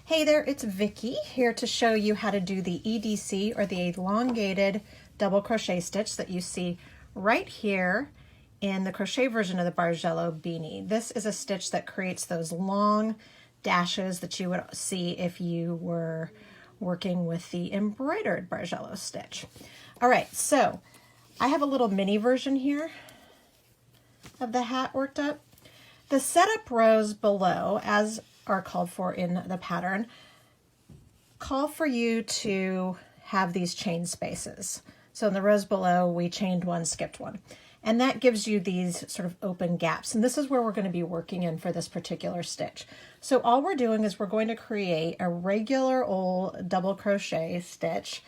Hey there, it's Vicki here to show you how to do the EDC, or the elongated double crochet stitch that you see right here in the crochet version of the Bargello beanie. This is a stitch that creates those long dashes that you would see if you were working with the embroidered Bargello stitch. All right, so I have a little mini version here of the hat worked up. The setup rows below, as are called for in the pattern, call for you to have these chain spaces. So in the rows below, we chained one, skipped one. And that gives you these sort of open gaps. And this is where we're going to be working in for this particular stitch. So all we're doing is we're going to create a regular old double crochet stitch.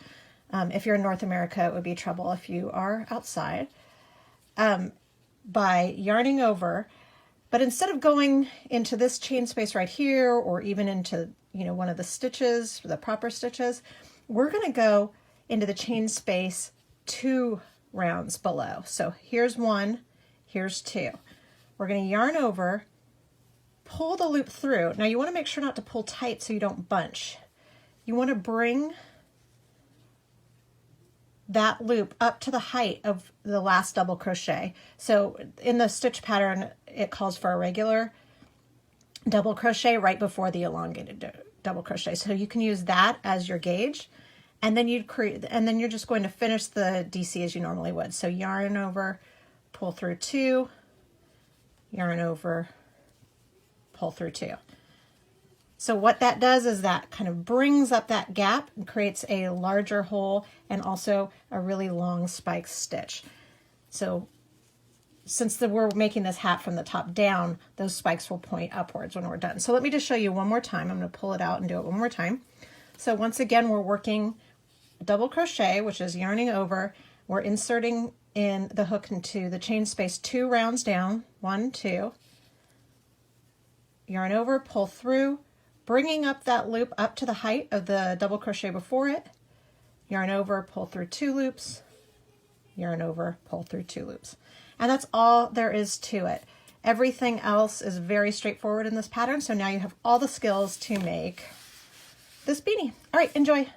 If you're in North America, it would be trouble if you are outside. By yarning over. But instead of going into this chain space right here, or even into, one of the stitches, the proper stitches, we're going to go into the chain space 2 rounds below. So here's 1, here's 2. We're going to yarn over, pull the loop through. Now you want to make sure not to pull tight so you don't bunch. You want to bring that loop up to the height of the last double crochet. So in the stitch pattern, it calls for a regular double crochet right before the elongated double crochet. So you can use that as your gauge, and then you're just going to finish the DC as you normally would. So yarn over, pull through 2, yarn over, pull through 2. So what that does is that kind of brings up that gap and creates a larger hole and also a really long spike stitch. So since we're making this hat from the top down, those spikes will point upwards when we're done. So let me just show you one more time. I'm going to pull it out and do it one more time. So once again, we're working double crochet, which is yarning over. We're inserting in the hook into the chain space 2 rounds down, 1, 2. Yarn over, pull through, bringing up that loop up to the height of the double crochet before it, yarn over, pull through 2 loops, yarn over, pull through 2 loops. And that's all there is to it. Everything else is very straightforward in this pattern, so now you have all the skills to make this beanie. All right, enjoy.